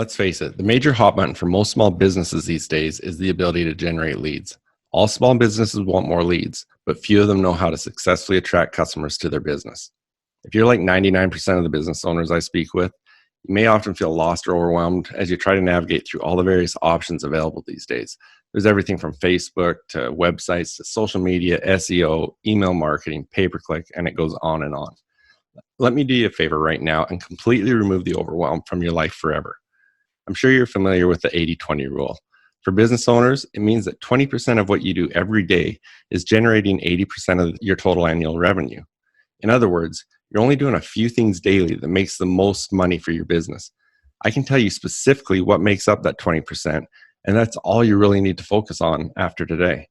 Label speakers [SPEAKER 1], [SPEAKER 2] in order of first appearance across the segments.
[SPEAKER 1] Let's face it, the major hot button for most small businesses these days is the ability to generate leads. All small businesses want more leads, but few of them know how to successfully attract customers to their business. If you're like 99% of the business owners I speak with, you may often feel lost or overwhelmed as you try to navigate through all the various options available these days. There's everything from Facebook to websites to social media, SEO, email marketing, pay-per-click, and it goes on and on. Let me do you a favor right now and completely remove the overwhelm from your life forever. I'm sure you're familiar with the 80-20 rule. For business owners, it means that 20% of what you do every day is generating 80% of your total annual revenue. In other words, you're only doing a few things daily that makes the most money for your business. I can tell you specifically what makes up that 20%, and that's all you really need to focus on after today.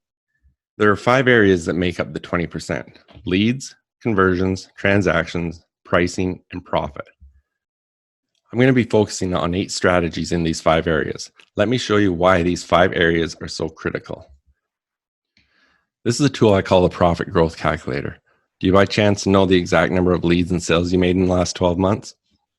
[SPEAKER 1] There are 5 areas that make up the 20%: leads, conversions, transactions, pricing, and profit. I'm going to be focusing on 8 strategies in these 5 areas. Let me show you why these 5 areas are so critical. This is a tool I call the Profit Growth Calculator. Do you by chance know the exact number of leads and sales you made in the last 12 months?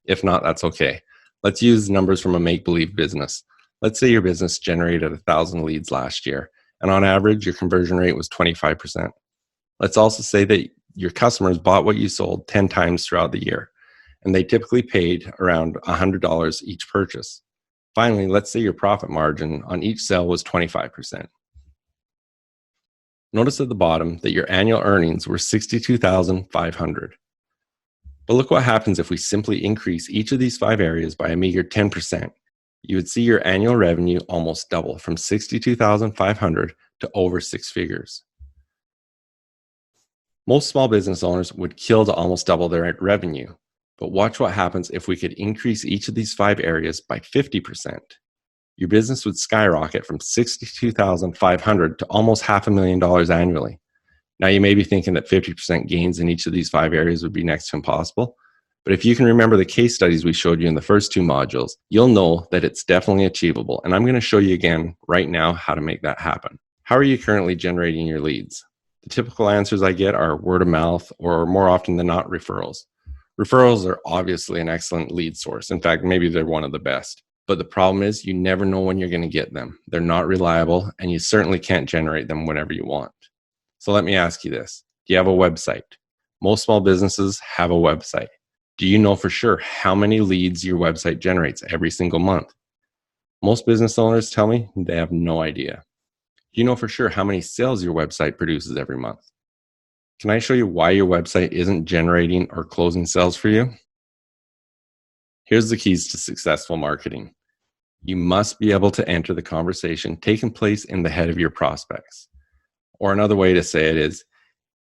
[SPEAKER 1] If not, that's okay. Let's use numbers from a make-believe business. Let's say your business generated 1,000 leads last year, and on average, your conversion rate was 25%. Let's also say that your customers bought what you sold 10 times throughout the year, and they typically paid around $100 each purchase. Finally, let's say your profit margin on each sale was 25%. Notice at the bottom that your annual earnings were $62,500. But look what happens if we simply increase each of these 5 areas by a meager 10%. You would see your annual revenue almost double from $62,500 to over 6 figures. Most small business owners would kill to almost double their revenue. But watch what happens if we could increase each of these 5 areas by 50%. Your business would skyrocket from $62,500 to almost $500,000 annually. Now you may be thinking that 50% gains in each of these 5 areas would be next to impossible. But if you can remember the case studies we showed you in the first 2 modules, you'll know that it's definitely achievable. And I'm going to show you again right now how to make that happen. How are you currently generating your leads? The typical answers I get are word of mouth, or more often than not, referrals. Referrals are obviously an excellent lead source. In fact, maybe they're one of the best. But the problem is you never know when you're going to get them. They're not reliable, and you certainly can't generate them whenever you want. So let me ask you this. Do you have a website? Most small businesses have a website. Do you know for sure how many leads your website generates every single month? Most business owners tell me they have no idea. Do you know for sure how many sales your website produces every month? Can I show you why your website isn't generating or closing sales for you? Here's the keys to successful marketing. You must be able to enter the conversation taking place in the head of your prospects. Or another way to say it is,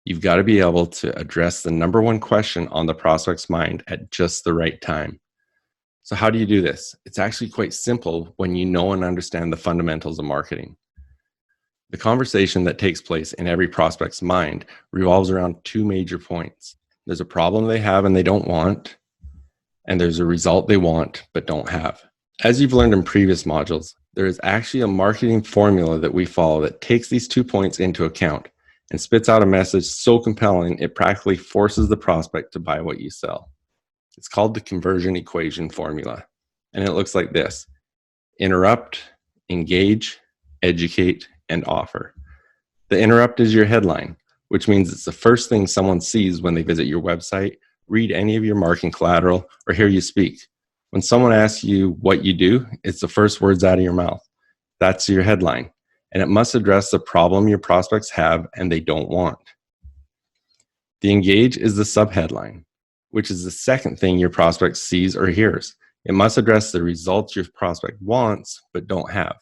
[SPEAKER 1] you've got to be able to address the number one question on the prospect's mind at just the right time. So how do you do this? It's actually quite simple when you know and understand the fundamentals of marketing. The conversation that takes place in every prospect's mind revolves around 2 major points. There's a problem they have and they don't want, and there's a result they want but don't have. As you've learned in previous modules, there is actually a marketing formula that we follow that takes these 2 points into account and spits out a message so compelling it practically forces the prospect to buy what you sell. It's called the conversion equation formula, and it looks like this: interrupt, engage, educate, and offer. The interrupt is your headline, which means it's the first thing someone sees when they visit your website, read any of your marketing collateral, or hear you speak. When someone asks you what you do, it's the first words out of your mouth. That's your headline, and it must address the problem your prospects have and they don't want. The engage is the subheadline, which is the second thing your prospect sees or hears. It must address the results your prospect wants but don't have.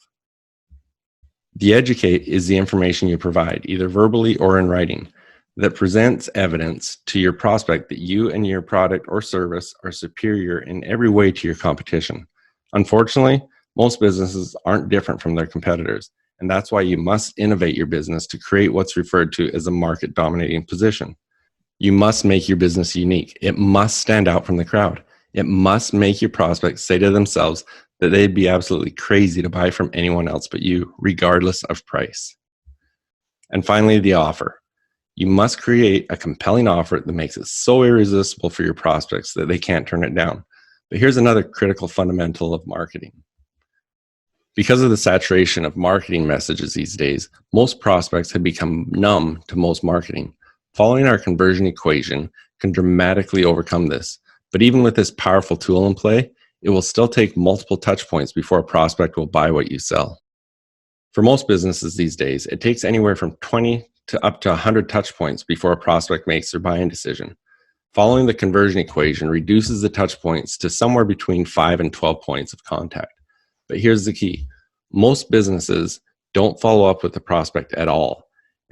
[SPEAKER 1] The educate is the information you provide, either verbally or in writing, that presents evidence to your prospect that you and your product or service are superior in every way to your competition. Unfortunately, most businesses aren't different from their competitors, and that's why you must innovate your business to create what's referred to as a market-dominating position. You must make your business unique. It must stand out from the crowd. It must make your prospects say to themselves that they'd be absolutely crazy to buy from anyone else but you, regardless of price. And finally, the offer. You must create a compelling offer that makes it so irresistible for your prospects that they can't turn it down. But here's another critical fundamental of marketing. Because of the saturation of marketing messages these days, most prospects have become numb to most marketing. Following our conversion equation can dramatically overcome this. But even with this powerful tool in play, it will still take multiple touch points before a prospect will buy what you sell. For most businesses these days, it takes anywhere from 20 to up to 100 touch points before a prospect makes their buying decision. Following the conversion equation reduces the touch points to somewhere between 5 and 12 points of contact. But here's the key. Most businesses don't follow up with the prospect at all.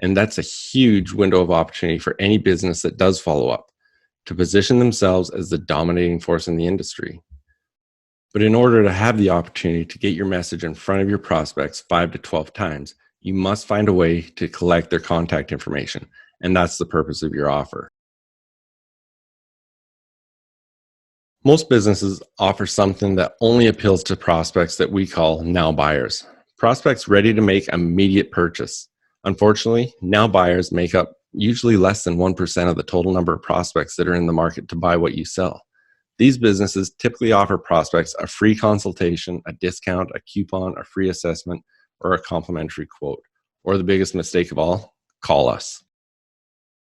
[SPEAKER 1] And that's a huge window of opportunity for any business that does follow up to position themselves as the dominating force in the industry. But in order to have the opportunity to get your message in front of your prospects 5 to 12 times, you must find a way to collect their contact information. And that's the purpose of your offer. Most businesses offer something that only appeals to prospects that we call now buyers. Prospects ready to make immediate purchase. Unfortunately, now buyers make up usually less than 1% of the total number of prospects that are in the market to buy what you sell. These businesses typically offer prospects a free consultation, a discount, a coupon, a free assessment, or a complimentary quote. Or the biggest mistake of all, call us.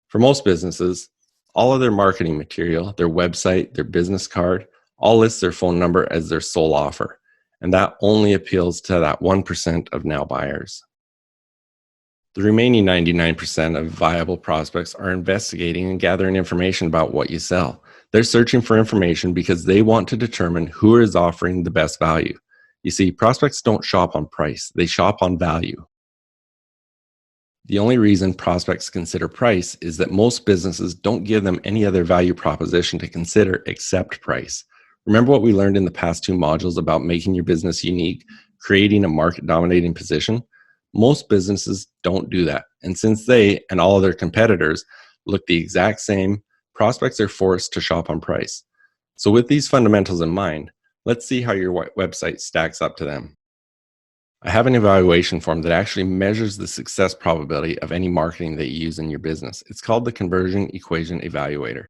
[SPEAKER 1] For most businesses, all of their marketing material, their website, their business card, all lists their phone number as their sole offer. And that only appeals to that 1% of now buyers. The remaining 99% of viable prospects are investigating and gathering information about what you sell. They're searching for information because they want to determine who is offering the best value. You see, prospects don't shop on price, they shop on value. The only reason prospects consider price is that most businesses don't give them any other value proposition to consider except price. Remember what we learned in the past 2 modules about making your business unique, creating a market dominating position? Most businesses don't do that. And since they and all of their competitors look the exact same, prospects are forced to shop on price. So with these fundamentals in mind, let's see how your website stacks up to them. I have an evaluation form that actually measures the success probability of any marketing that you use in your business. It's called the Conversion Equation Evaluator.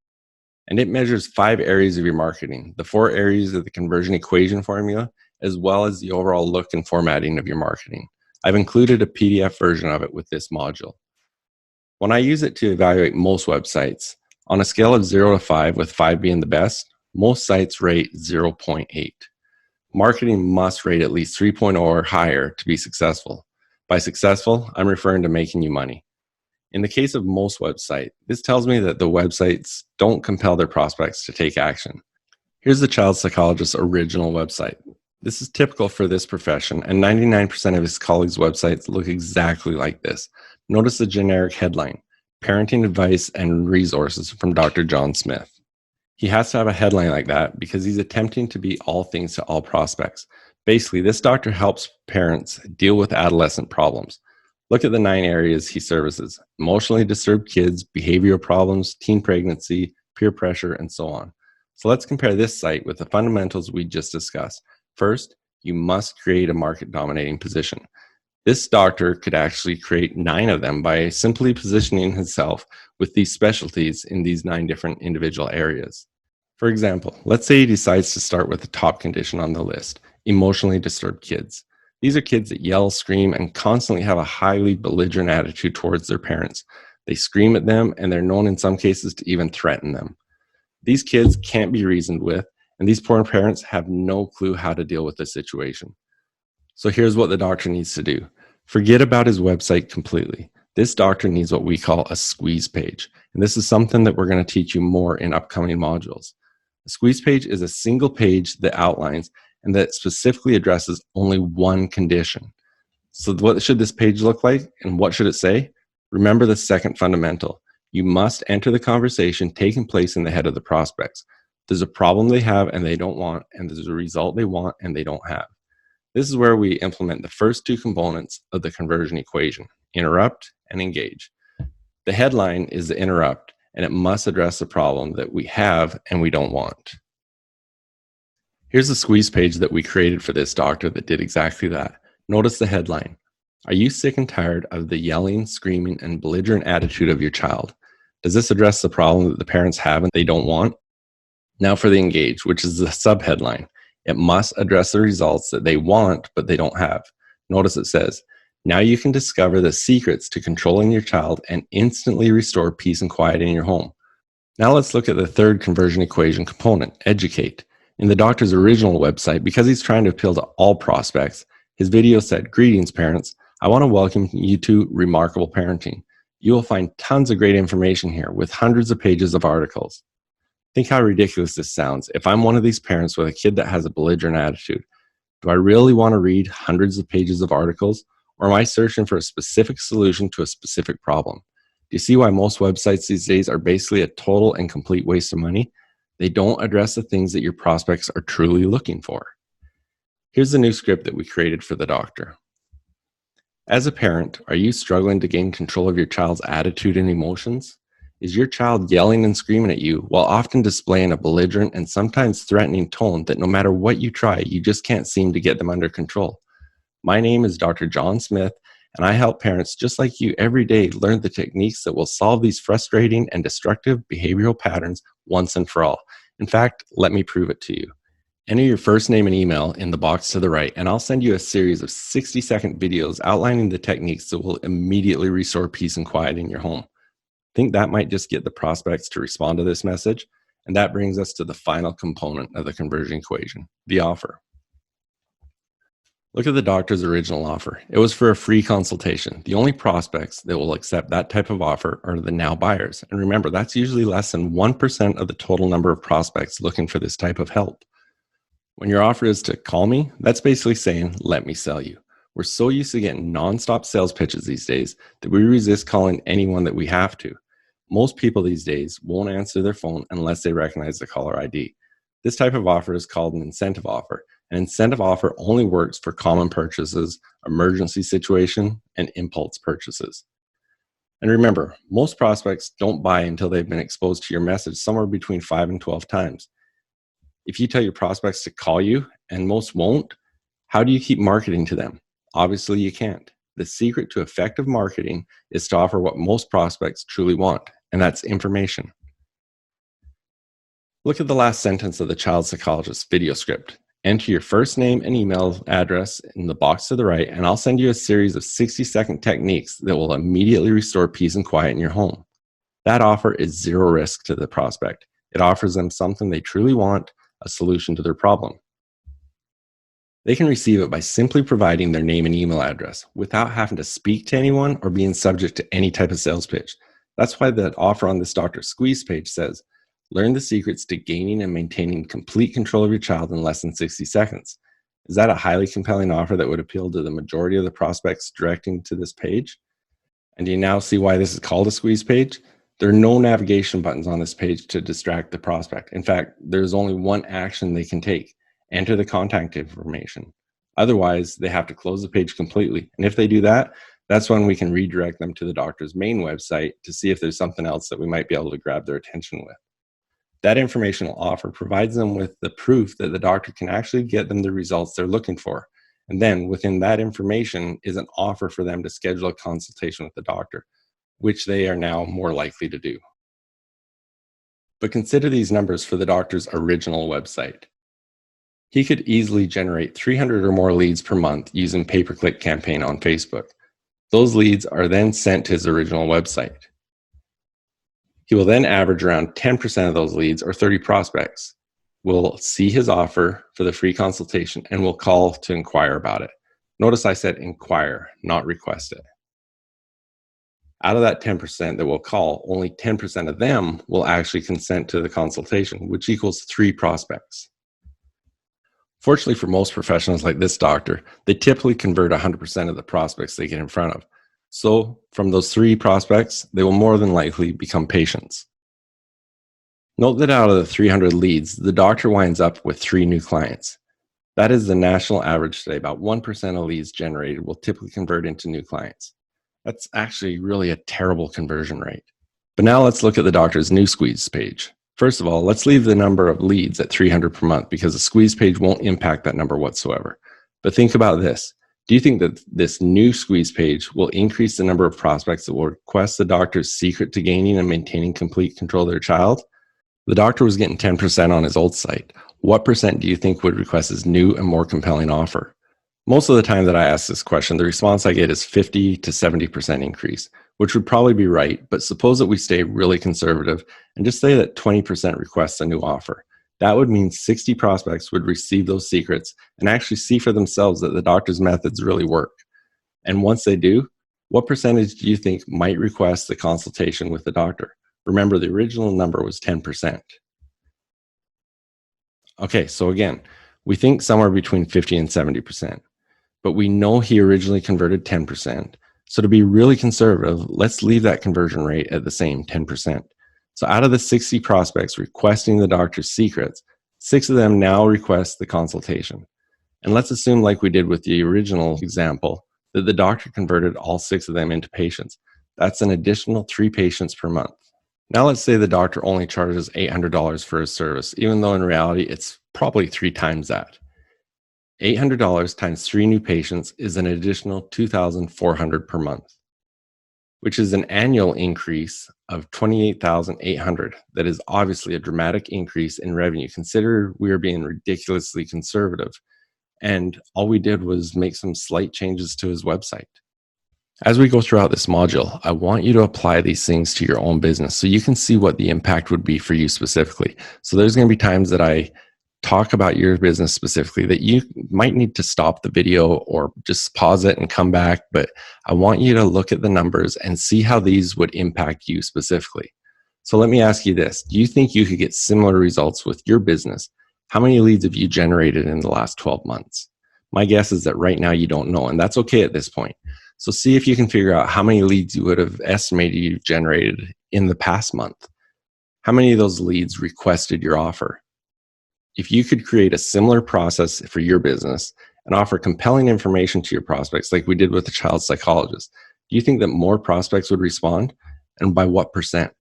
[SPEAKER 1] And it measures 5 areas of your marketing, the 4 areas of the conversion equation formula, as well as the overall look and formatting of your marketing. I've included a PDF version of it with this module. When I use it to evaluate most websites, on a scale of 0 to 5, with 5 being the best, most sites rate 0.8. Marketing must rate at least 3.0 or higher to be successful. By successful, I'm referring to making you money. In the case of most websites, this tells me that the websites don't compel their prospects to take action. Here's the Child Psychologist's original website. This is typical for this profession, and 99% of his colleagues' websites look exactly like this. Notice the generic headline, Parenting Advice and Resources from Dr. John Smith. He has to have a headline like that because he's attempting to be all things to all prospects. Basically, this doctor helps parents deal with adolescent problems. Look at the 9 areas he services: emotionally disturbed kids, behavioral problems, teen pregnancy, peer pressure, and so on. So let's compare this site with the fundamentals we just discussed. First, you must create a market dominating position. This doctor could actually create 9 of them by simply positioning himself with these specialties in these 9 different individual areas. For example, let's say he decides to start with the top condition on the list, emotionally disturbed kids. These are kids that yell, scream, and constantly have a highly belligerent attitude towards their parents. They scream at them, and they're known in some cases to even threaten them. These kids can't be reasoned with, and these poor parents have no clue how to deal with the situation. So here's what the doctor needs to do. Forget about his website completely. This doctor needs what we call a squeeze page. And this is something that we're going to teach you more in upcoming modules. A squeeze page is a single page that outlines and that specifically addresses only one condition. So what should this page look like and what should it say? Remember the second fundamental. You must enter the conversation taking place in the head of the prospects. There's a problem they have and they don't want, and there's a result they want and they don't have. This is where we implement the first 2 components of the conversion equation, interrupt and engage. The headline is the interrupt, and it must address the problem that we have and we don't want. Here's the squeeze page that we created for this doctor that did exactly that. Notice the headline. Are you sick and tired of the yelling, screaming, and belligerent attitude of your child? Does this address the problem that the parents have and they don't want? Now for the engage, which is the subheadline. It must address the results that they want, but they don't have. Notice it says, now you can discover the secrets to controlling your child and instantly restore peace and quiet in your home. Now let's look at the third conversion equation component, educate. In the doctor's original website, because he's trying to appeal to all prospects, his video said, greetings parents, I want to welcome you to Remarkable Parenting. You will find tons of great information here with hundreds of pages of articles. Think how ridiculous this sounds. If I'm one of these parents with a kid that has a belligerent attitude, do I really want to read hundreds of pages of articles, or am I searching for a specific solution to a specific problem? Do you see why most websites these days are basically a total and complete waste of money? They don't address the things that your prospects are truly looking for. Here's the new script that we created for the doctor. As a parent, are you struggling to gain control of your child's attitude and emotions? Is your child yelling and screaming at you while often displaying a belligerent and sometimes threatening tone that no matter what you try, you just can't seem to get them under control? My name is Dr. John Smith, and I help parents just like you every day learn the techniques that will solve these frustrating and destructive behavioral patterns once and for all. In fact, let me prove it to you. Enter your first name and email in the box to the right, and I'll send you a series of 60-second videos outlining the techniques that will immediately restore peace and quiet in your home. Think that might just get the prospects to respond to this message? And that brings us to the final component of the conversion equation, the offer. Look at the doctor's original offer. It was for a free consultation. The only prospects that will accept that type of offer are the now buyers. And remember, that's usually less than 1% of the total number of prospects looking for this type of help. When your offer is to call me, that's basically saying, let me sell you. We're so used to getting nonstop sales pitches these days that we resist calling anyone that we have to. Most people these days won't answer their phone unless they recognize the caller ID. This type of offer is called an incentive offer. An incentive offer only works for common purchases, emergency situation, and impulse purchases. And remember, most prospects don't buy until they've been exposed to your message somewhere between 5 and 12 times. If you tell your prospects to call you, and most won't, how do you keep marketing to them? Obviously, you can't. The secret to effective marketing is to offer what most prospects truly want, and that's information. Look at the last sentence of the child psychologist video script. Enter your first name and email address in the box to the right, and I'll send you a series of 60-second techniques that will immediately restore peace and quiet in your home. That offer is zero risk to the prospect. It offers them something they truly want, a solution to their problem. They can receive it by simply providing their name and email address without having to speak to anyone or being subject to any type of sales pitch. That's why the offer on this Dr. Squeeze page says, learn the secrets to gaining and maintaining complete control of your child in less than 60 seconds. Is that a highly compelling offer that would appeal to the majority of the prospects directing to this page? And do you now see why this is called a squeeze page? There are no navigation buttons on this page to distract the prospect. In fact, there's only one action they can take. Enter the contact information. Otherwise, they have to close the page completely. And if they do that, that's when we can redirect them to the doctor's main website to see if there's something else that we might be able to grab their attention with. That informational offer provides them with the proof that the doctor can actually get them the results they're looking for. And then within that information is an offer for them to schedule a consultation with the doctor, which they are now more likely to do. But consider these numbers for the doctor's original website. He could easily generate 300 or more leads per month using pay-per-click campaign on Facebook. Those leads are then sent to his original website. He will then average around 10% of those leads, or 30 prospects, will see his offer for the free consultation and will call to inquire about it. Notice I said inquire, not request it. Out of that 10% that will call, only 10% of them will actually consent to the consultation, which equals 3 prospects. Fortunately for most professionals like this doctor, they typically convert 100% of the prospects they get in front of. So from those 3 prospects, they will more than likely become patients. Note that out of the 300 leads, the doctor winds up with 3 new clients. That is the national average today. About 1% of leads generated will typically convert into new clients. That's actually really a terrible conversion rate. But now let's look at the doctor's new squeeze page. First of all, let's leave the number of leads at 300 per month because the squeeze page won't impact that number whatsoever. But think about this. Do you think that this new squeeze page will increase the number of prospects that will request the doctor's secret to gaining and maintaining complete control of their child? The doctor was getting 10% on his old site. What percent do you think would request his new and more compelling offer? Most of the time that I ask this question, the response I get is 50 to 70% increase, which would probably be right, but suppose that we stay really conservative and just say that 20% requests a new offer. That would mean 60 prospects would receive those secrets and actually see for themselves that the doctor's methods really work. And once they do, what percentage do you think might request the consultation with the doctor? Remember, the original number was 10%. Okay, so again, we think somewhere between 50 and 70%, but we know he originally converted 10%. So to be really conservative, let's leave that conversion rate at the same 10%. So out of the 60 prospects requesting the doctor's secrets, 6 of them now request the consultation. And let's assume, like we did with the original example, that the doctor converted all 6 of them into patients. That's an additional 3 patients per month. Now let's say the doctor only charges $800 for his service, even though in reality it's probably 3 times that. $800 times 3 new patients is an additional $2,400 per month, which is an annual increase of $28,800. That is obviously a dramatic increase in revenue. Consider we are being ridiculously conservative, and all we did was make some slight changes to his website. As we go throughout this module, I want you to apply these things to your own business so you can see what the impact would be for you specifically. So there's going to be times that I talk about your business specifically that you might need to stop the video or just pause it and come back, but I want you to look at the numbers and see how these would impact you specifically. So let me ask you this. Do you think you could get similar results with your business? How many leads have you generated in the last 12 months? My guess is that right now you don't know, and that's okay at this point. So see if you can figure out how many leads you would have estimated you've generated in the past month. How many of those leads requested your offer? If you could create a similar process for your business and offer compelling information to your prospects, like we did with the child psychologist, do you think that more prospects would respond? And by what percent?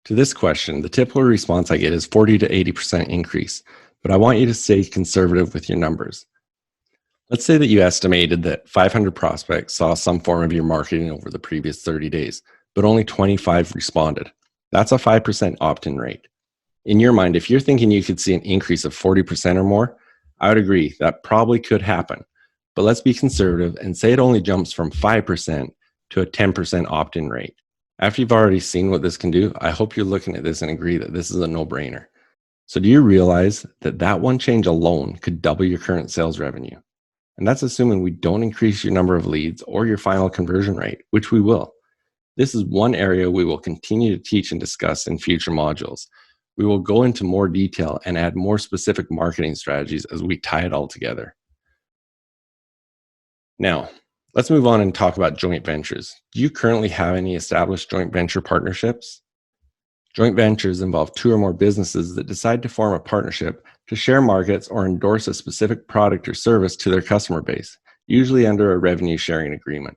[SPEAKER 1] To this question, the typical response I get is 40 to 80% increase, but I want you to stay conservative with your numbers. Let's say that you estimated that 500 prospects saw some form of your marketing over the previous 30 days, but only 25 responded. That's a 5% opt-in rate. In your mind, if you're thinking you could see an increase of 40% or more, I would agree that probably could happen. But let's be conservative and say it only jumps from 5% to a 10% opt-in rate. After you've already seen what this can do, I hope you're looking at this and agree that this is a no-brainer. So do you realize that that one change alone could double your current sales revenue? And that's assuming we don't increase your number of leads or your final conversion rate, which we will. This is one area we will continue to teach and discuss in future modules. We will go into more detail and add more specific marketing strategies as we tie it all together. Now, let's move on and talk about joint ventures. Do you currently have any established joint venture partnerships? Joint ventures involve 2 or more businesses that decide to form a partnership to share markets or endorse a specific product or service to their customer base, usually under a revenue sharing agreement.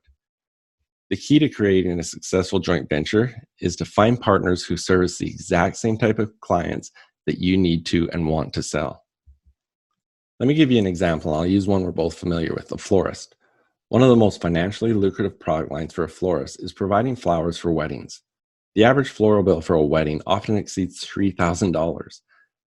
[SPEAKER 1] The key to creating a successful joint venture is to find partners who service the exact same type of clients that you need to and want to sell. Let me give you an example. I'll use one we're both familiar with, a florist. One of the most financially lucrative product lines for a florist is providing flowers for weddings. The average floral bill for a wedding often exceeds $3,000.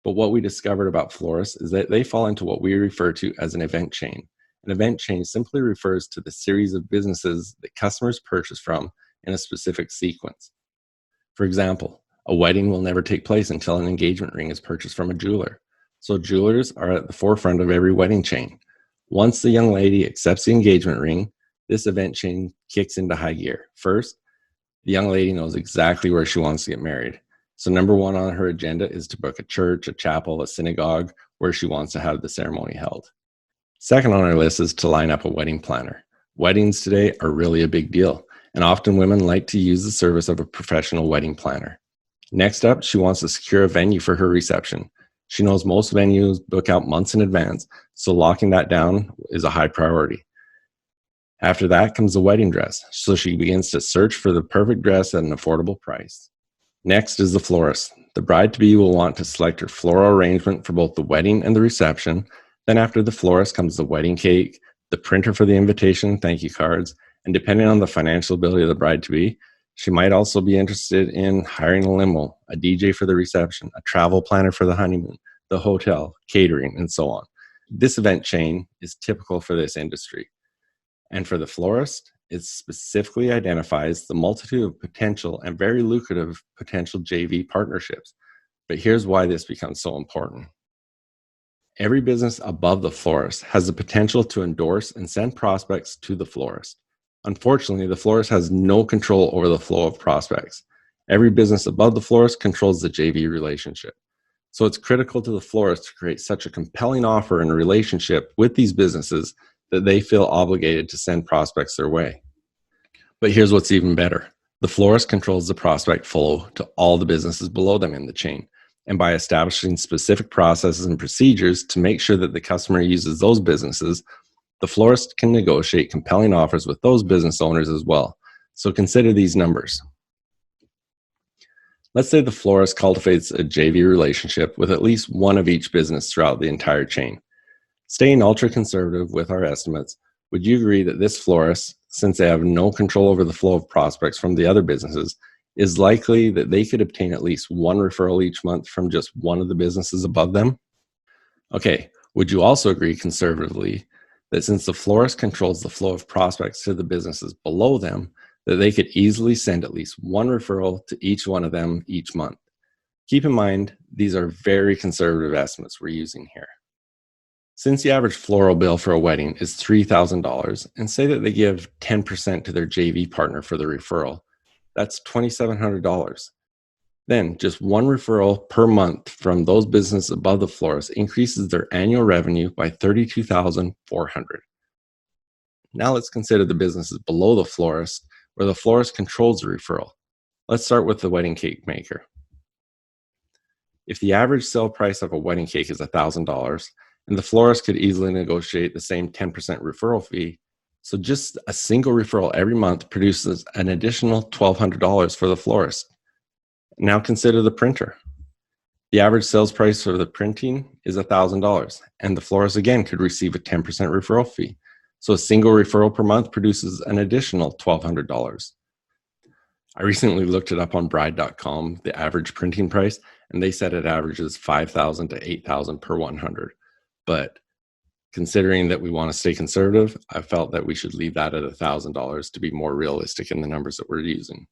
[SPEAKER 1] But what we discovered about florists is that they fall into what we refer to as an event chain. An event chain simply refers to the series of businesses that customers purchase from in a specific sequence. For example, a wedding will never take place until an engagement ring is purchased from a jeweler. So jewelers are at the forefront of every wedding chain. Once the young lady accepts the engagement ring, this event chain kicks into high gear. First, the young lady knows exactly where she wants to get married. So number 1 on her agenda is to book a church, a chapel, a synagogue where she wants to have the ceremony held. Second on our list is to line up a wedding planner. Weddings today are really a big deal, and often women like to use the service of a professional wedding planner. Next up, she wants to secure a venue for her reception. She knows most venues book out months in advance, so locking that down is a high priority. After that comes the wedding dress, so she begins to search for the perfect dress at an affordable price. Next is the florist. The bride-to-be will want to select her floral arrangement for both the wedding and the reception. Then after the florist comes the wedding cake, the printer for the invitation and thank you cards, and depending on the financial ability of the bride-to-be, She might also be interested in hiring a limo, a DJ for the reception, a travel planner for the honeymoon, the hotel, catering, and so on. This event chain is typical for this industry. And for the florist, it specifically identifies the multitude of potential and very lucrative potential JV partnerships. But here's why this becomes so important. Every business above the florist has the potential to endorse and send prospects to the florist. Unfortunately, the florist has no control over the flow of prospects. Every business above the florist controls the JV relationship. So it's critical to the florist to create such a compelling offer and relationship with these businesses that they feel obligated to send prospects their way. But here's what's even better. The florist controls the prospect flow to all the businesses below them in the chain. And by establishing specific processes and procedures to make sure that the customer uses those businesses, the florist can negotiate compelling offers with those business owners as well. So consider these numbers. Let's say the florist cultivates a JV relationship with at least one of each business throughout the entire chain. Staying ultra conservative with our estimates, would you agree that this florist, since they have no control over the flow of prospects from the other businesses, is likely that they could obtain at least one referral each month from just one of the businesses above them? Okay, would you also agree conservatively that since the florist controls the flow of prospects to the businesses below them, that they could easily send at least one referral to each one of them each month? Keep in mind, these are very conservative estimates we're using here. Since the average floral bill for a wedding is $3,000, and say that they give 10% to their JV partner for the referral, that's $2,700. Then just one referral per month from those businesses above the florist increases their annual revenue by $32,400. Now let's consider the businesses below the florist where the florist controls the referral. Let's start with the wedding cake maker. If the average sale price of a wedding cake is $1,000, and the florist could easily negotiate the same 10% referral fee, so just a single referral every month produces an additional $1,200 for the florist. Now consider the printer. The average sales price for the printing is $1,000, and the florist again could receive a 10% referral fee. So a single referral per month produces an additional $1,200. I recently looked it up on bride.com, the average printing price, and they said it averages $5,000 to $8,000 per 100. But considering that we want to stay conservative, I felt that we should leave that at $1,000 to be more realistic in the numbers that we're using.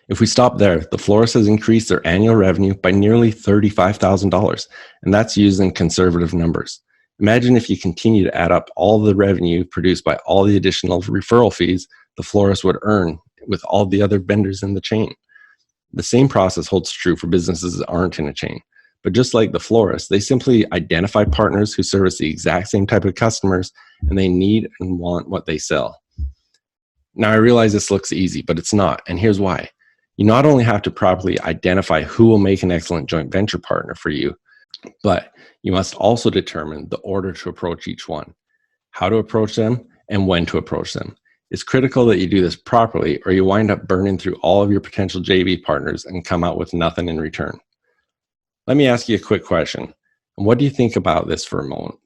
[SPEAKER 1] If we stop there, the florist has increased their annual revenue by nearly $35,000, and that's using conservative numbers. Imagine if you continue to add up all the revenue produced by all the additional referral fees the florist would earn with all the other vendors in the chain. The same process holds true for businesses that aren't in a chain. But just like the florist, they simply identify partners who service the exact same type of customers, and they need and want what they sell. Now, I realize this looks easy, but it's not, and here's why. You not only have to properly identify who will make an excellent joint venture partner for you, but you must also determine the order to approach each one, how to approach them, and when to approach them. It's critical that you do this properly, or you wind up burning through all of your potential JV partners and come out with nothing in return. Let me ask you a quick question. And what do you think about this for a moment?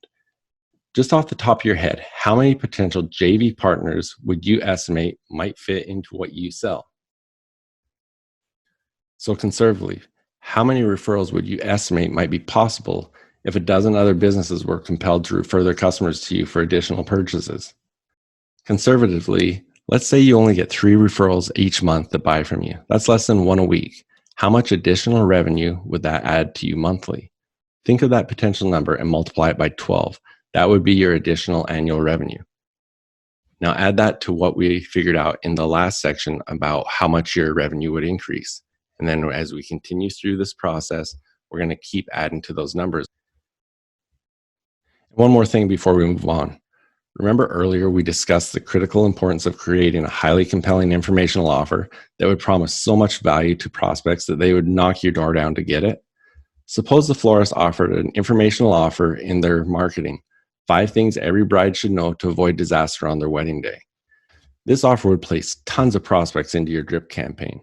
[SPEAKER 1] Just off the top of your head, how many potential JV partners would you estimate might fit into what you sell? So conservatively, how many referrals would you estimate might be possible if a dozen other businesses were compelled to refer their customers to you for additional purchases? Conservatively, let's say you only get 3 referrals each month that buy from you. That's less than 1 a week. How much additional revenue would that add to you monthly? Think of that potential number and multiply it by 12. That would be your additional annual revenue. Now add that to what we figured out in the last section about how much your revenue would increase. And then as we continue through this process, we're going to keep adding to those numbers. One more thing before we move on. Remember earlier we discussed the critical importance of creating a highly compelling informational offer that would promise so much value to prospects that they would knock your door down to get it? Suppose the florist offered an informational offer in their marketing, 5 things every bride should know to avoid disaster on their wedding day. This offer would place tons of prospects into your drip campaign.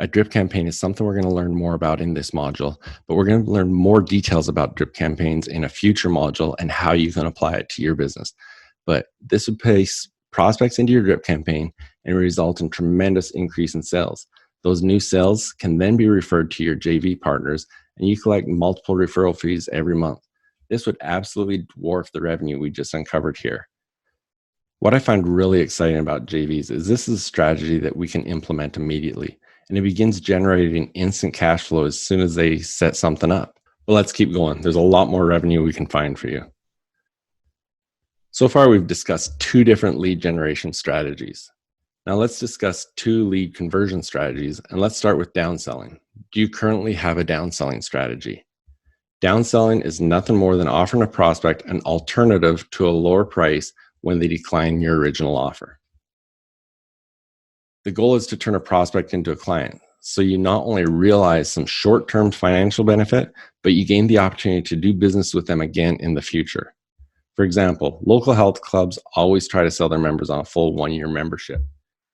[SPEAKER 1] A drip campaign is something we're going to learn more about in this module, but we're going to learn more details about drip campaigns in a future module and how you can apply it to your business. But this would place prospects into your drip campaign and result in tremendous increase in sales. Those new sales can then be referred to your JV partners, and you collect multiple referral fees every month. This would absolutely dwarf the revenue we just uncovered here. What I find really exciting about JVs is this is a strategy that we can implement immediately, and it begins generating instant cash flow as soon as they set something up. But let's keep going. There's a lot more revenue we can find for you. So far, we've discussed 2 different lead generation strategies. Now let's discuss 2 lead conversion strategies, and let's start with downselling. Do you currently have a downselling strategy? Downselling is nothing more than offering a prospect an alternative to a lower price when they decline your original offer. The goal is to turn a prospect into a client, so you not only realize some short-term financial benefit, but you gain the opportunity to do business with them again in the future. For example, local health clubs always try to sell their members on a full 1-year membership.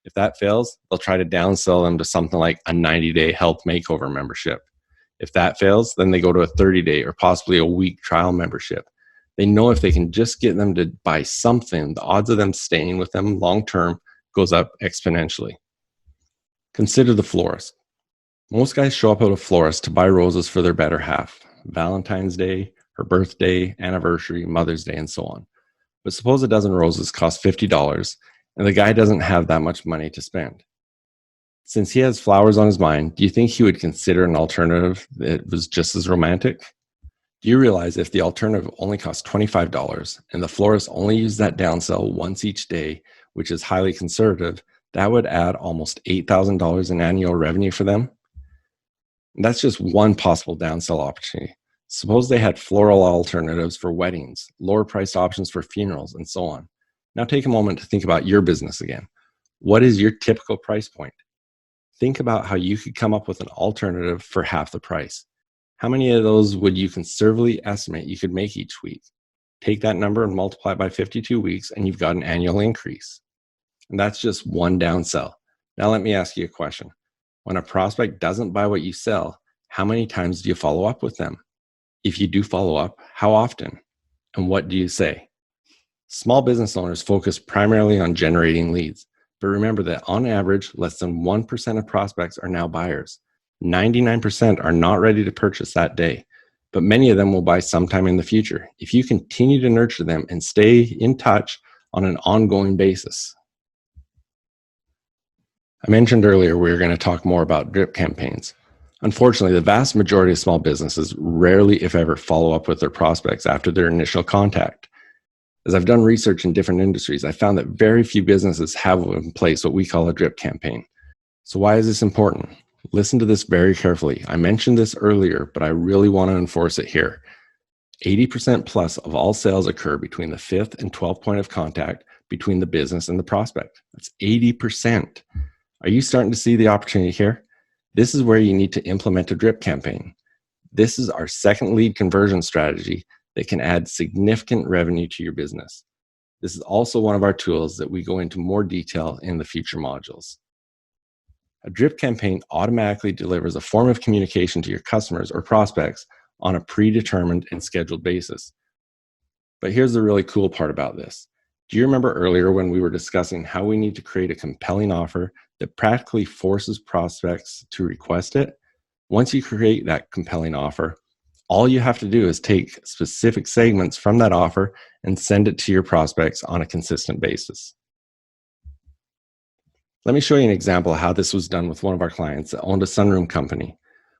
[SPEAKER 1] If that fails, they'll try to downsell them to something like a 90-day health makeover membership. If that fails, then they go to a 30-day or possibly a week trial membership. They know if they can just get them to buy something, the odds of them staying with them long-term goes up exponentially. Consider the florist. Most guys show up at a florist to buy roses for their better half, Valentine's Day, her birthday, anniversary, Mother's Day, and so on. But suppose a dozen roses cost $50, and the guy doesn't have that much money to spend. Since he has flowers on his mind, do you think he would consider an alternative that was just as romantic? Do you realize if the alternative only costs $25 and the florist only used that downsell once each day, which is highly conservative, that would add almost $8,000 in annual revenue for them? And that's just one possible downsell opportunity. Suppose they had floral alternatives for weddings, lower priced options for funerals, and so on. Now take a moment to think about your business again. What is your typical price point? Think about how you could come up with an alternative for half the price. How many of those would you conservatively estimate you could make each week? Take that number and multiply it by 52 weeks, and you've got an annual increase. And that's just one downsell. Now let me ask you a question. When a prospect doesn't buy what you sell, how many times do you follow up with them? If you do follow up, how often? And what do you say? Small business owners focus primarily on generating leads, but remember that on average, less than 1% of prospects are now buyers. 99% are not ready to purchase that day, but many of them will buy sometime in the future if you continue to nurture them and stay in touch on an ongoing basis. I mentioned earlier we were going to talk more about drip campaigns. Unfortunately, the vast majority of small businesses rarely, if ever, follow up with their prospects after their initial contact. As I've done research in different industries, I found that very few businesses have in place what we call a drip campaign. So why is this important? Listen to this very carefully. I mentioned this earlier, but I really want to enforce it here. 80% plus of all sales occur between the 5th and 12th point of contact between the business and the prospect. That's 80%. Are you starting to see the opportunity here? This is where you need to implement a drip campaign. This is our second lead conversion strategy that can add significant revenue to your business. This is also one of our tools that we go into more detail in the future modules. A drip campaign automatically delivers a form of communication to your customers or prospects on a predetermined and scheduled basis. But here's the really cool part about this. Do you remember earlier when we were discussing how we need to create a compelling offer that practically forces prospects to request it? Once you create that compelling offer, all you have to do is take specific segments from that offer and send it to your prospects on a consistent basis. Let me show you an example of how this was done with one of our clients that owned a sunroom company.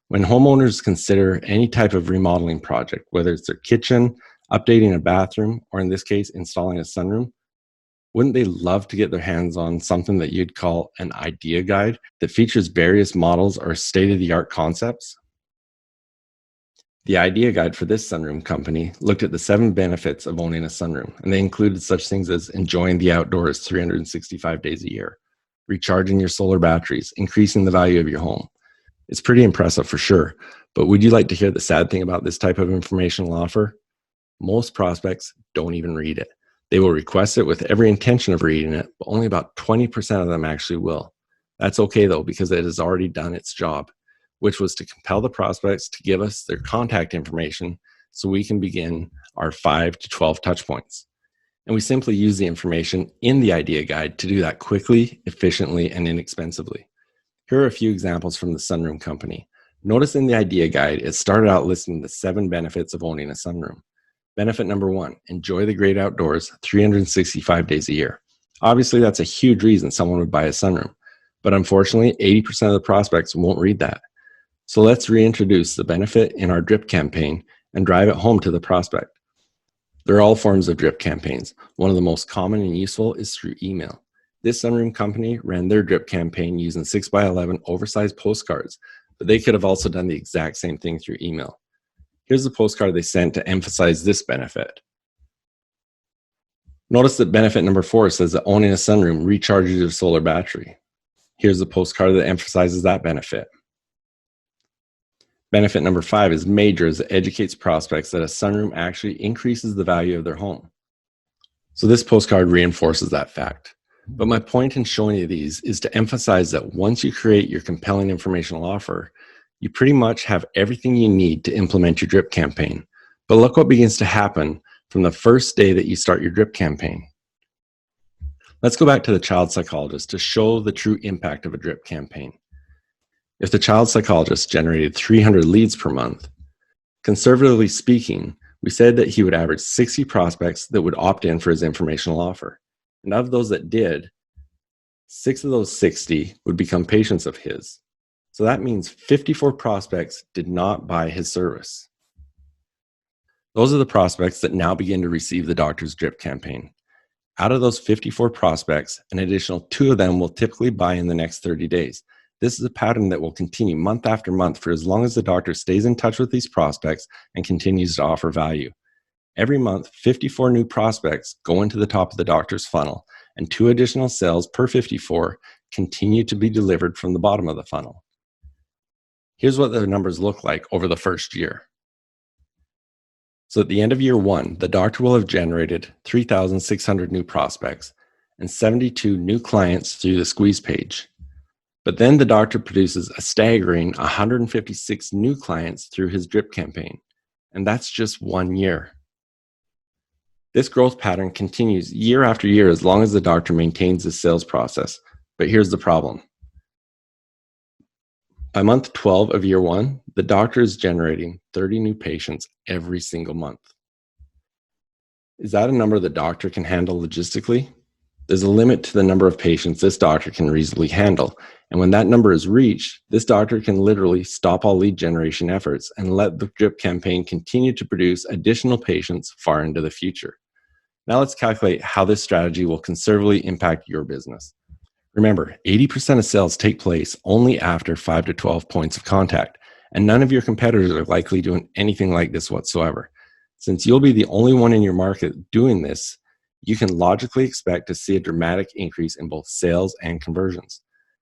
[SPEAKER 1] When homeowners consider any type of remodeling project, whether it's their kitchen, updating a bathroom, or in this case, installing a sunroom, wouldn't they love to get their hands on something that you'd call an idea guide that features various models or state-of-the-art concepts? The idea guide for this sunroom company looked at the 7 benefits of owning a sunroom, and they included such things as enjoying the outdoors 365 days a year, recharging your solar batteries, increasing the value of your home. It's pretty impressive for sure, but would you like to hear the sad thing about this type of informational offer? Most prospects don't even read it. They will request it with every intention of reading it, but only about 20% of them actually will. That's okay though, because it has already done its job, which was to compel the prospects to give us their contact information so we can begin our 5 to 12 touch points. And we simply use the information in the idea guide to do that quickly, efficiently, and inexpensively. Here are a few examples from the Sunroom Company. Notice in the idea guide, it started out listing the 7 benefits of owning a sunroom. Benefit number 1, enjoy the great outdoors 365 days a year. Obviously, that's a huge reason someone would buy a sunroom, but unfortunately, 80% of the prospects won't read that. So let's reintroduce the benefit in our drip campaign and drive it home to the prospect. There are all forms of drip campaigns. One of the most common and useful is through email. This sunroom company ran their drip campaign using 6x11 oversized postcards, but they could have also done the exact same thing through email. Here's the postcard they sent to emphasize this benefit. Notice that benefit number 4 says that owning a sunroom recharges your solar battery. Here's the postcard that emphasizes that benefit. Benefit number 5 is major, as it educates prospects that a sunroom actually increases the value of their home. So this postcard reinforces that fact. But my point in showing you these is to emphasize that once you create your compelling informational offer, you pretty much have everything you need to implement your drip campaign. But look what begins to happen from the first day that you start your drip campaign. Let's go back to the child psychologist to show the true impact of a drip campaign. If the child psychologist generated 300 leads per month, conservatively speaking, we said that he would average 60 prospects that would opt in for his informational offer. And of those that did, 6 of those 60 would become patients of his. So that means 54 prospects did not buy his service. Those are the prospects that now begin to receive the doctor's drip campaign. Out of those 54 prospects, an additional 2 of them will typically buy in the next 30 days. This is a pattern that will continue month after month for as long as the doctor stays in touch with these prospects and continues to offer value. Every month, 54 new prospects go into the top of the doctor's funnel, and 2 additional sales per 54 continue to be delivered from the bottom of the funnel. Here's what the numbers look like over the first year. So at the end of year 1, the doctor will have generated 3,600 new prospects and 72 new clients through the squeeze page. But then the doctor produces a staggering 156 new clients through his drip campaign, and that's just 1 year. This growth pattern continues year after year as long as the doctor maintains his sales process. But here's the problem. By month 12 of year 1, the doctor is generating 30 new patients every single month. Is that a number the doctor can handle logistically? There's a limit to the number of patients this doctor can reasonably handle. And when that number is reached, this doctor can literally stop all lead generation efforts and let the drip campaign continue to produce additional patients far into the future. Now let's calculate how this strategy will conservatively impact your business. Remember, 80% of sales take place only after 5 to 12 points of contact, and none of your competitors are likely doing anything like this whatsoever. Since you'll be the only one in your market doing this, you can logically expect to see a dramatic increase in both sales and conversions.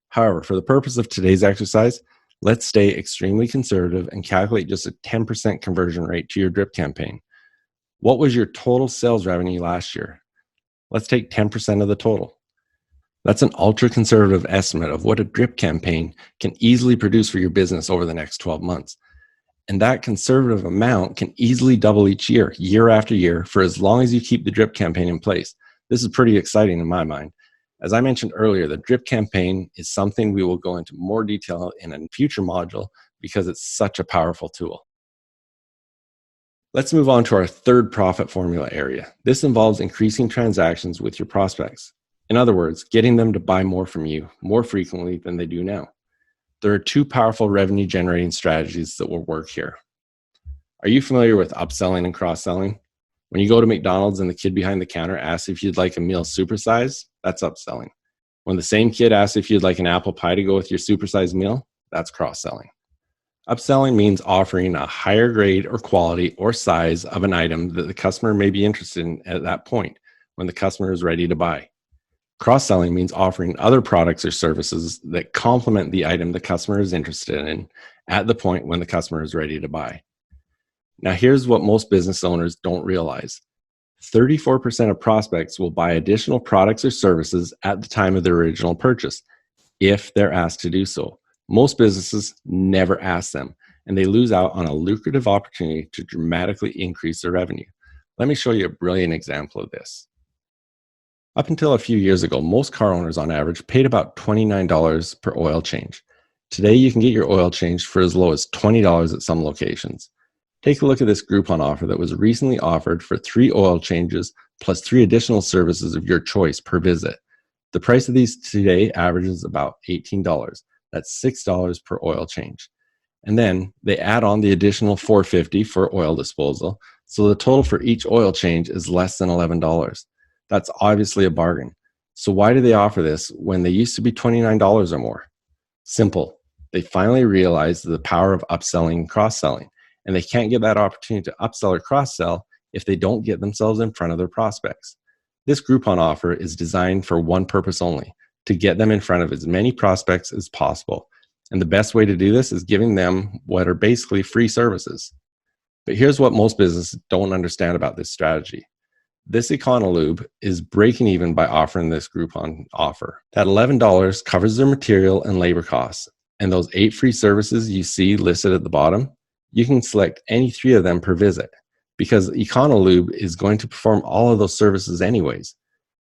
[SPEAKER 1] However, for the purpose of today's exercise, let's stay extremely conservative and calculate just a 10% conversion rate to your drip campaign. What was your total sales revenue last year? Let's take 10% of the total. That's an ultra-conservative estimate of what a drip campaign can easily produce for your business over the next 12 months. And that conservative amount can easily double each year, year after year, for as long as you keep the drip campaign in place. This is pretty exciting in my mind. As I mentioned earlier, the drip campaign is something we will go into more detail in a future module because it's such a powerful tool. Let's move on to our third profit formula area. This involves increasing transactions with your prospects. In other words, getting them to buy more from you more frequently than they do now. There are 2 powerful revenue generating strategies that will work here. Are you familiar with upselling and cross-selling? When you go to McDonald's and the kid behind the counter asks if you'd like a meal supersized, that's upselling. When the same kid asks if you'd like an apple pie to go with your supersized meal, that's cross-selling. Upselling means offering a higher grade or quality or size of an item that the customer may be interested in at that point when the customer is ready to buy. Cross-selling means offering other products or services that complement the item the customer is interested in at the point when the customer is ready to buy. Now, here's what most business owners don't realize. 34% of prospects will buy additional products or services at the time of their original purchase, if they're asked to do so. Most businesses never ask them, and they lose out on a lucrative opportunity to dramatically increase their revenue. Let me show you a brilliant example of this. Up until a few years ago, most car owners on average paid about $29 per oil change. Today, you can get your oil changed for as low as $20 at some locations. Take a look at this Groupon offer that was recently offered for 3 oil changes plus 3 additional services of your choice per visit. The price of these today averages about $18. That's $6 per oil change. And then they add on the additional $4.50 for oil disposal, so the total for each oil change is less than $11. That's obviously a bargain. So why do they offer this when they used to be $29 or more? Simple. They finally realized the power of upselling and cross-selling, and they can't get that opportunity to upsell or cross-sell if they don't get themselves in front of their prospects. This Groupon offer is designed for one purpose only, to get them in front of as many prospects as possible. And the best way to do this is giving them what are basically free services. But here's what most businesses don't understand about this strategy. This Econolube is breaking even by offering this Groupon offer. That $11 covers their material and labor costs. And those 8 free services you see listed at the bottom, you can select any 3 of them per visit, because Econolube is going to perform all of those services anyways.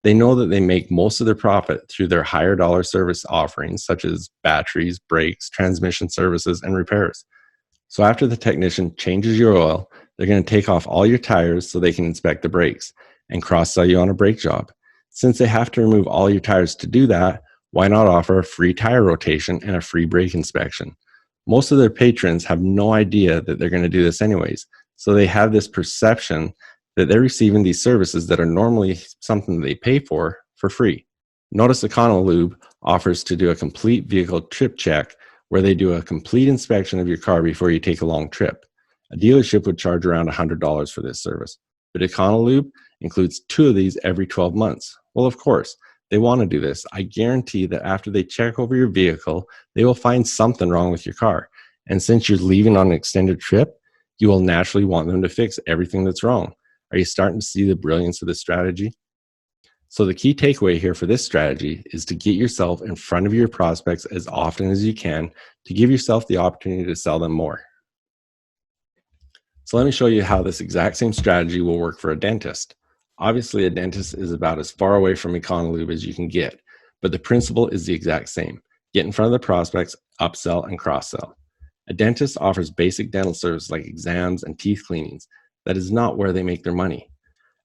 [SPEAKER 1] They know that they make most of their profit through their higher dollar service offerings, such as batteries, brakes, transmission services, and repairs. So after the technician changes your oil, they're going to take off all your tires so they can inspect the brakes and cross-sell you on a brake job. Since they have to remove all your tires to do that, why not offer a free tire rotation and a free brake inspection? Most of their patrons have no idea that they're going to do this anyways, so they have this perception that they're receiving these services that are normally something they pay for free. Notice Econolube offers to do a complete vehicle trip check where they do a complete inspection of your car before you take a long trip. A dealership would charge around $100 for this service, but Econolube includes 2 of these every 12 months. Well, of course, they want to do this. I guarantee that after they check over your vehicle, they will find something wrong with your car. And since you're leaving on an extended trip, you will naturally want them to fix everything that's wrong. Are you starting to see the brilliance of this strategy? So the key takeaway here for this strategy is to get yourself in front of your prospects as often as you can to give yourself the opportunity to sell them more. So let me show you how this exact same strategy will work for a dentist. Obviously, a dentist is about as far away from Econolube as you can get, but the principle is the exact same. Get in front of the prospects, upsell, and cross-sell. A dentist offers basic dental services like exams and teeth cleanings. That is not where they make their money.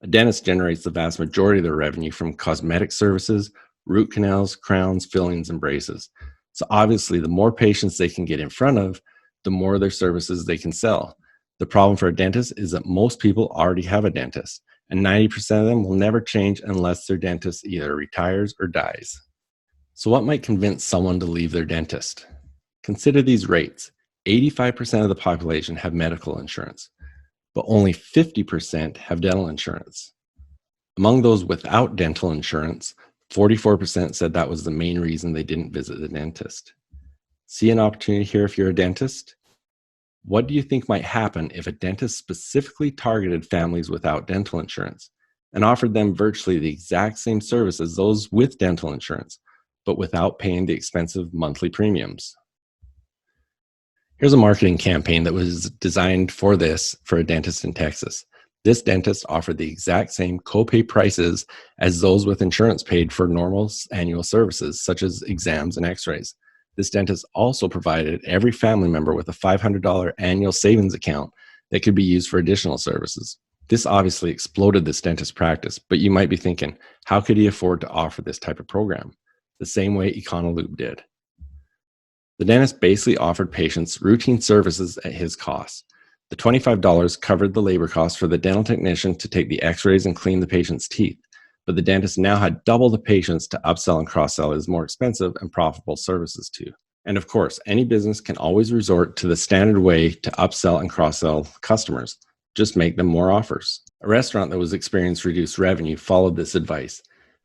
[SPEAKER 1] A dentist generates the vast majority of their revenue from cosmetic services, root canals, crowns, fillings, and braces. So obviously, the more patients they can get in front of, the more of their services they can sell. The problem for a dentist is that most people already have a dentist, and 90% of them will never change unless their dentist either retires or dies. So what might convince someone to leave their dentist? Consider these rates. 85% of the population have medical insurance, but only 50% have dental insurance. Among those without dental insurance, 44% said that was the main reason they didn't visit the dentist. See an opportunity here if you're a dentist? What do you think might happen if a dentist specifically targeted families without dental insurance and offered them virtually the exact same service as those with dental insurance, but without paying the expensive monthly premiums? Here's a marketing campaign that was designed for this for a dentist in Texas. This dentist offered the exact same copay prices as those with insurance paid for normal annual services, such as exams and x-rays. This dentist also provided every family member with a $500 annual savings account that could be used for additional services. This obviously exploded this dentist practice, but you might be thinking, how could he afford to offer this type of program? The same way Econolube did. The dentist basically offered patients routine services at his cost. The $25 covered the labor costs for the dental technician to take the x-rays and clean the patient's teeth, but the dentist now had double the patients to upsell and cross-sell his more expensive and profitable services to. And of course, any business can always resort to the standard way to upsell and cross-sell customers. Just make them more offers. A restaurant that was experiencing reduced revenue followed this advice.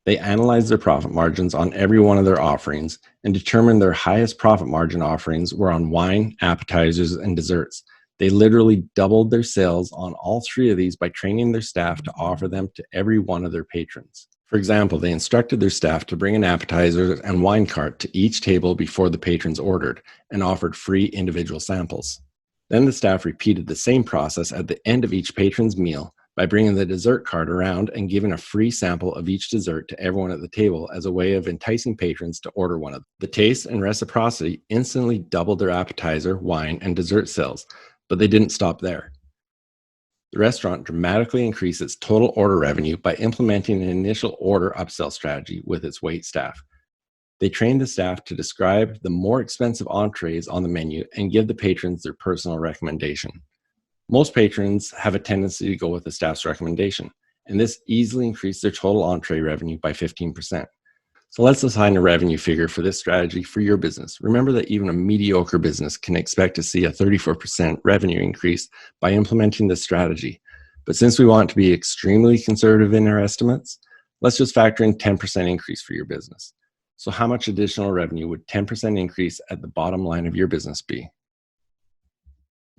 [SPEAKER 1] They analyzed their profit margins on every one of their offerings and determined their highest profit margin offerings were on wine, appetizers, and desserts. They literally doubled their sales on all 3 of these by training their staff to offer them to every one of their patrons. For example, they instructed their staff to bring an appetizer and wine cart to each table before the patrons ordered and offered free individual samples. Then the staff repeated the same process at the end of each patron's meal by bringing the dessert cart around and giving a free sample of each dessert to everyone at the table as a way of enticing patrons to order one of them. The taste and reciprocity instantly doubled their appetizer, wine, and dessert sales, but they didn't stop there. The restaurant dramatically increased its total order revenue by implementing an initial order upsell strategy with its wait staff. They trained the staff to describe the more expensive entrees on the menu and give the patrons their personal recommendation. Most patrons have a tendency to go with the staff's recommendation, and this easily increased their total entree revenue by 15%. So let's assign a revenue figure for this strategy for your business. Remember that even a mediocre business can expect to see a 34% revenue increase by implementing this strategy. But since we want to be extremely conservative in our estimates, let's just factor in 10% increase for your business. So how much additional revenue would 10% increase at the bottom line of your business be?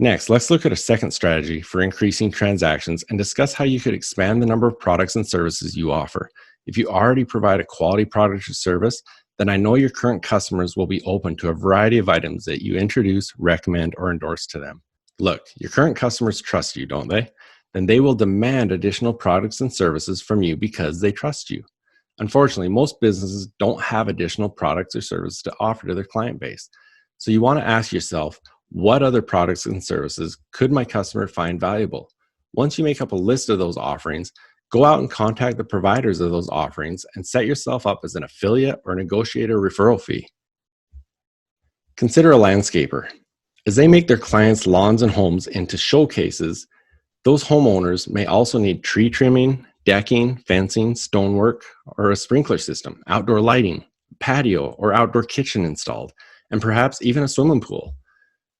[SPEAKER 1] Next, let's look at a second strategy for increasing transactions and discuss how you could expand the number of products and services you offer. If you already provide a quality product or service, then I know your current customers will be open to a variety of items that you introduce, recommend, or endorse to them. Look, your current customers trust you, don't they? Then they will demand additional products and services from you because they trust you. Unfortunately, most businesses don't have additional products or services to offer to their client base. So you want to ask yourself, what other products and services could my customer find valuable? Once you make up a list of those offerings, go out and contact the providers of those offerings and set yourself up as an affiliate or negotiate a referral fee. Consider a landscaper. As they make their clients' lawns and homes into showcases, those homeowners may also need tree trimming, decking, fencing, stonework, or a sprinkler system, outdoor lighting, patio or outdoor kitchen installed, and perhaps even a swimming pool.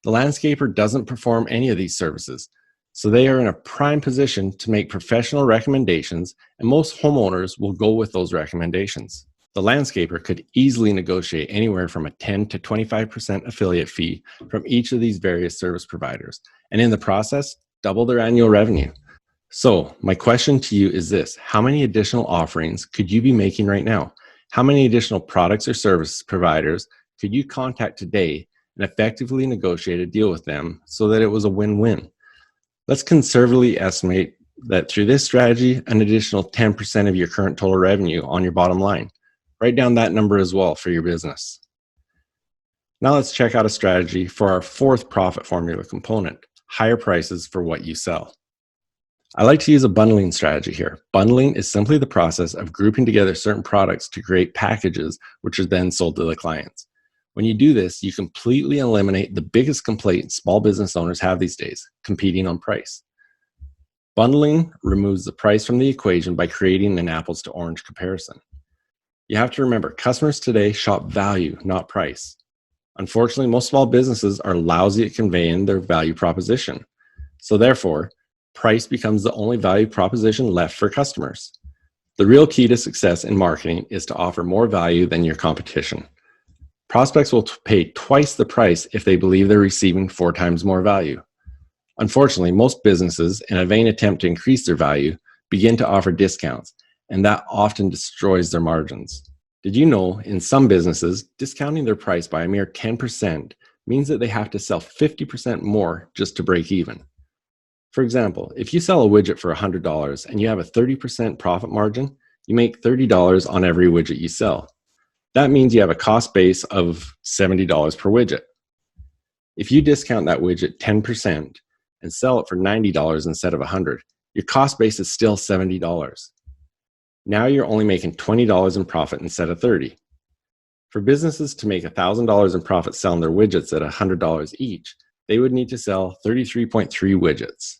[SPEAKER 1] The landscaper doesn't perform any of these services, so they are in a prime position to make professional recommendations, and most homeowners will go with those recommendations. The landscaper could easily negotiate anywhere from a 10 to 25% affiliate fee from each of these various service providers, and in the process, double their annual revenue. So, my question to you is this: how many additional offerings could you be making right now? How many additional products or service providers could you contact today and effectively negotiate a deal with them so that it was a win-win? Let's conservatively estimate that through this strategy, an additional 10% of your current total revenue on your bottom line. Write down that number as well for your business. Now let's check out a strategy for our fourth profit formula component: higher prices for what you sell. I like to use a bundling strategy here. Bundling is simply the process of grouping together certain products to create packages, which are then sold to the clients. When you do this, you completely eliminate the biggest complaint small business owners have these days: competing on price. Bundling removes the price from the equation by creating an apples to orange comparison. You have to remember, customers today shop value, not price. Unfortunately, most small businesses are lousy at conveying their value proposition. So therefore, price becomes the only value proposition left for customers. The real key to success in marketing is to offer more value than your competition. Prospects will pay twice the price if they believe they're receiving 4 times more value. Unfortunately, most businesses, in a vain attempt to increase their value, begin to offer discounts, and that often destroys their margins. Did you know, in some businesses, discounting their price by a mere 10% means that they have to sell 50% more just to break even? For example, if you sell a widget for $100 and you have a 30% profit margin, you make $30 on every widget you sell. That means you have a cost base of $70 per widget. If you discount that widget 10% and sell it for $90 instead of $100, your cost base is still $70. Now you're only making $20 in profit instead of $30. For businesses to make $1,000 in profit selling their widgets at $100 each, they would need to sell 33.3 widgets.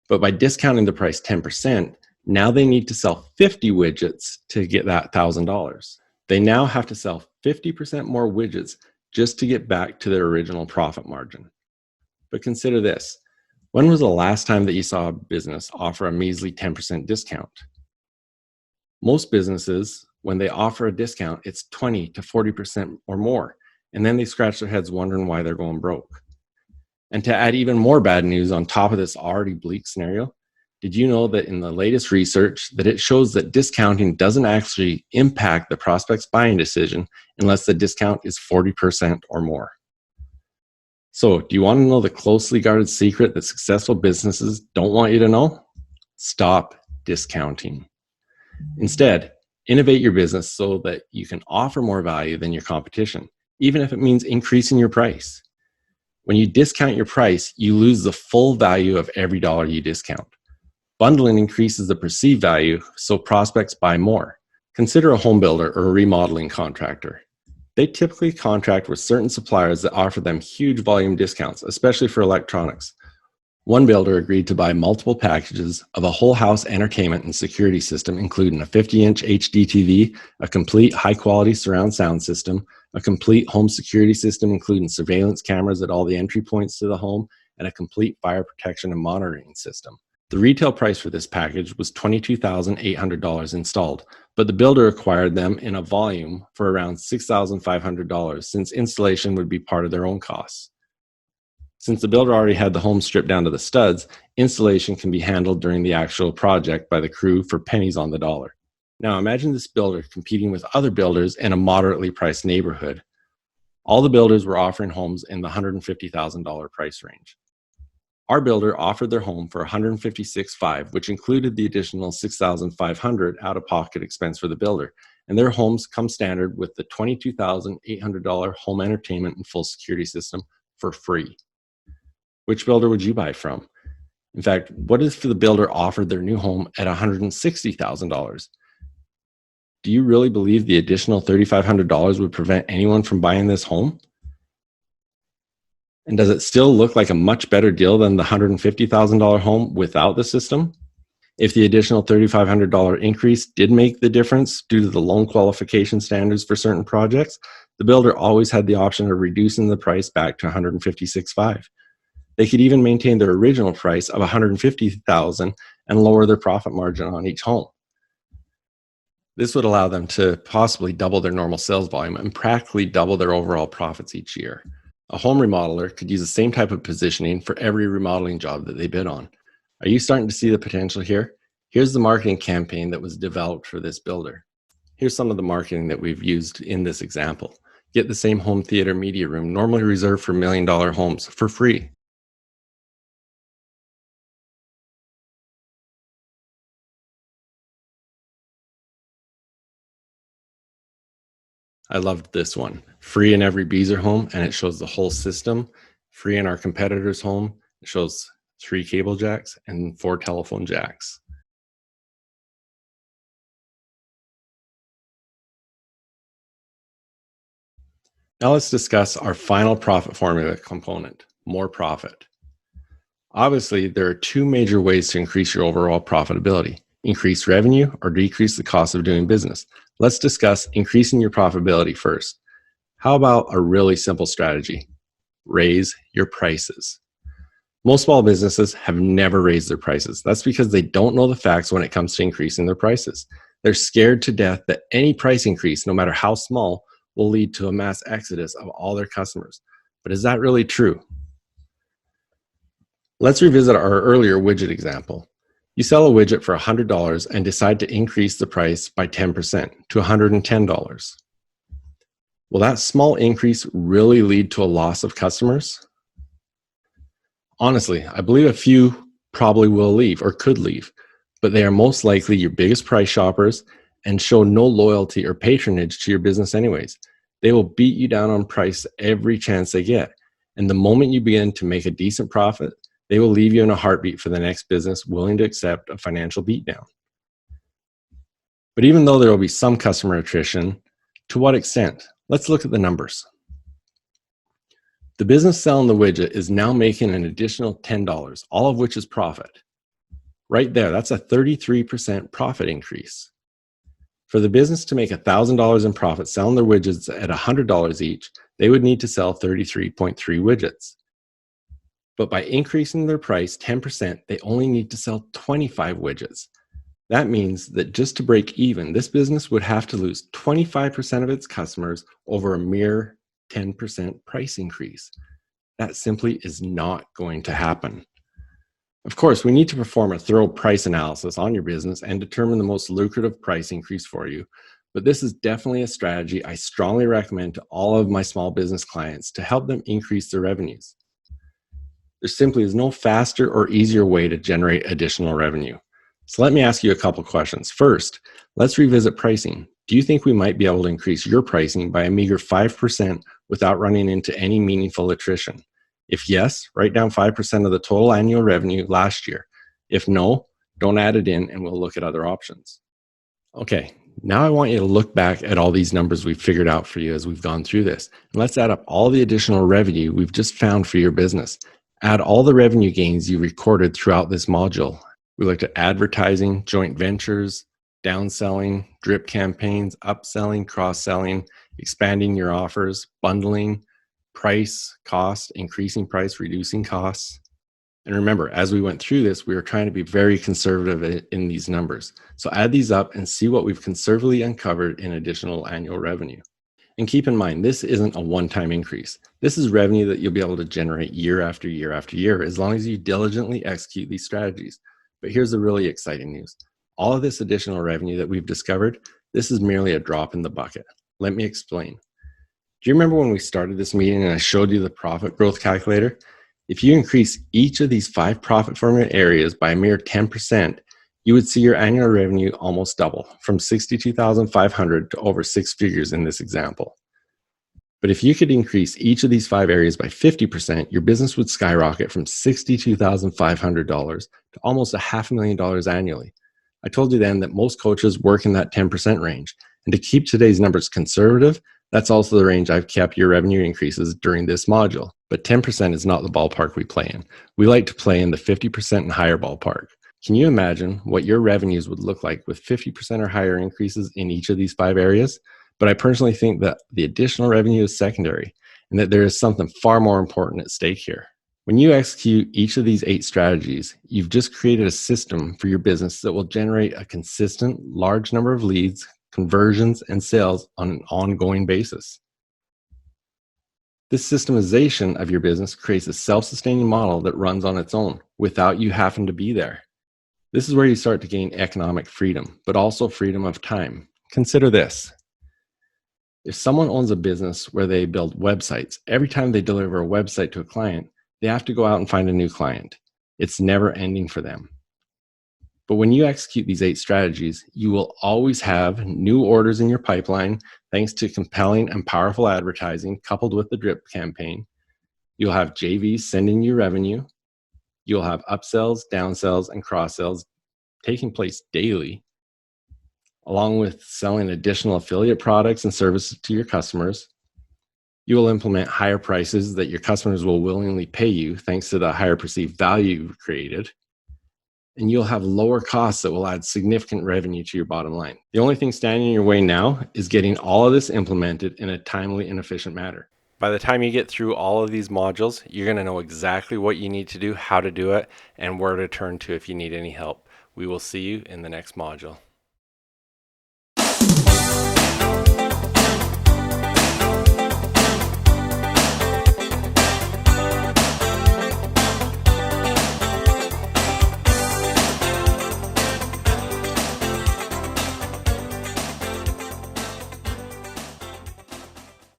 [SPEAKER 1] But by discounting the price 10%, now they need to sell 50 widgets to get that $1,000. They now have to sell 50% more widgets just to get back to their original profit margin. But consider this: when was the last time that you saw a business offer a measly 10% discount? Most businesses, when they offer a discount, it's 20 to 40% or more, and then they scratch their heads wondering why they're going broke. And to add even more bad news on top of this already bleak scenario, did you know that in the latest research that it shows that discounting doesn't actually impact the prospect's buying decision unless the discount is 40% or more? So, do you want to know the closely guarded secret that successful businesses don't want you to know? Stop discounting. Instead, innovate your business so that you can offer more value than your competition, even if it means increasing your price. When you discount your price, you lose the full value of every dollar you discount. Bundling increases the perceived value, so prospects buy more. Consider a home builder or a remodeling contractor. They typically contract with certain suppliers that offer them huge volume discounts, especially for electronics. One builder agreed to buy multiple packages of a whole house entertainment and security system, including a 50-inch HD TV, a complete high-quality surround sound system, a complete home security system, including surveillance cameras at all the entry points to the home, and a complete fire protection and monitoring system. The retail price for this package was $22,800 installed, but the builder acquired them in a volume for around $6,500 since installation would be part of their own costs. Since the builder already had the home stripped down to the studs, installation can be handled during the actual project by the crew for pennies on the dollar. Now imagine this builder competing with other builders in a moderately priced neighborhood. All the builders were offering homes in the $150,000 price range. Our builder offered their home for $156,500, which included the additional $6,500 out-of-pocket expense for the builder, and their homes come standard with the $22,800 home entertainment and full security system for free. Which builder would you buy from? In fact, what if the builder offered their new home at $160,000? Do you really believe the additional $3,500 would prevent anyone from buying this home? And does it still look like a much better deal than the $150,000 home without the system? If the additional $3,500 increase did make the difference due to the loan qualification standards for certain projects, the builder always had the option of reducing the price back to $156,500. They could even maintain their original price of $150,000 and lower their profit margin on each home. This would allow them to possibly double their normal sales volume and practically double their overall profits each year. A home remodeler could use the same type of positioning for every remodeling job that they bid on. Are you starting to see the potential here? Here's the marketing campaign that was developed for this builder. Here's some of the marketing that we've used in this example. Get the same home theater media room normally reserved for $1 million homes for free. I loved this one. Free in every Beazer home, and it shows the whole system. Free in our competitor's home, it shows 3 cable jacks and 4 telephone jacks. Now let's discuss our final profit formula component, more profit. Obviously, there are 2 major ways to increase your overall profitability: increase revenue or decrease the cost of doing business. Let's discuss increasing your profitability first. How about a really simple strategy? Raise your prices. Most small businesses have never raised their prices. That's because they don't know the facts when it comes to increasing their prices. They're scared to death that any price increase, no matter how small, will lead to a mass exodus of all their customers. But is that really true? Let's revisit our earlier widget example. You sell a widget for $100 and decide to increase the price by 10% to $110. Will that small increase really lead to a loss of customers? Honestly, I believe a few probably will leave or could leave, but they are most likely your biggest price shoppers and show no loyalty or patronage to your business anyways. They will beat you down on price every chance they get. And the moment you begin to make a decent profit, they will leave you in a heartbeat for the next business willing to accept a financial beatdown. But even though there will be some customer attrition, to what extent? Let's look at the numbers. The business selling the widget is now making an additional $10, all of which is profit. Right there, that's a 33% profit increase. For the business to make $1,000 in profit selling their widgets at $100 each, they would need to sell 33.3 widgets. But by increasing their price 10%, they only need to sell 25 widgets. That means that just to break even, this business would have to lose 25% of its customers over a mere 10% price increase. That simply is not going to happen. Of course, we need to perform a thorough price analysis on your business and determine the most lucrative price increase for you. But this is definitely a strategy I strongly recommend to all of my small business clients to help them increase their revenues. There simply is no faster or easier way to generate additional revenue. So let me ask you a couple questions. First, let's revisit pricing. Do you think we might be able to increase your pricing by a meager 5% without running into any meaningful attrition? If yes, write down 5% of the total annual revenue last year. If no, don't add it in and we'll look at other options. Okay, now I want you to look back at all these numbers we've figured out for you as we've gone through this. And let's add up all the additional revenue we've just found for your business. Add all the revenue gains you recorded throughout this module. We looked at advertising, joint ventures, downselling, drip campaigns, upselling, cross-selling, expanding your offers, bundling, price, cost, increasing price, reducing costs. And remember, as we went through this, we were trying to be very conservative in these numbers. So add these up and see what we've conservatively uncovered in additional annual revenue. And keep in mind, this isn't a one-time increase. This is revenue that you'll be able to generate year after year after year, as long as you diligently execute these strategies. But here's the really exciting news. All of this additional revenue that we've discovered, this is merely a drop in the bucket. Let me explain. Do you remember when we started this meeting and I showed you the profit growth calculator? If you increase each of these 5 profit formula areas by a mere 10%, you would see your annual revenue almost double, from $62,500 to over 6 figures in this example. But if you could increase each of these 5 areas by 50%, your business would skyrocket from $62,500 to almost $500,000 annually. I told you then that most coaches work in that 10% range. And to keep today's numbers conservative, that's also the range I've kept your revenue increases during this module. But 10% is not the ballpark we play in. We like to play in the 50% and higher ballpark. Can you imagine what your revenues would look like with 50% or higher increases in each of these 5 areas? But I personally think that the additional revenue is secondary and that there is something far more important at stake here. When you execute each of these 8 strategies, you've just created a system for your business that will generate a consistent, large number of leads, conversions, and sales on an ongoing basis. This systemization of your business creates a self-sustaining model that runs on its own without you having to be there. This is where you start to gain economic freedom, but also freedom of time. Consider this. If someone owns a business where they build websites, every time they deliver a website to a client, they have to go out and find a new client. It's never ending for them. But when you execute these 8 strategies, you will always have new orders in your pipeline thanks to compelling and powerful advertising coupled with the drip campaign. You'll have JVs sending you revenue. You'll have upsells, downsells, and cross-sells taking place daily, along with selling additional affiliate products and services to your customers. You will implement higher prices that your customers will willingly pay you thanks to the higher perceived value you've created. And you'll have lower costs that will add significant revenue to your bottom line. The only thing standing in your way now is getting all of this implemented in a timely and efficient manner. By the time you get through all of these modules, you're going to know exactly what you need to do, how to do it, and where to turn to if you need any help. We will see you in the next module.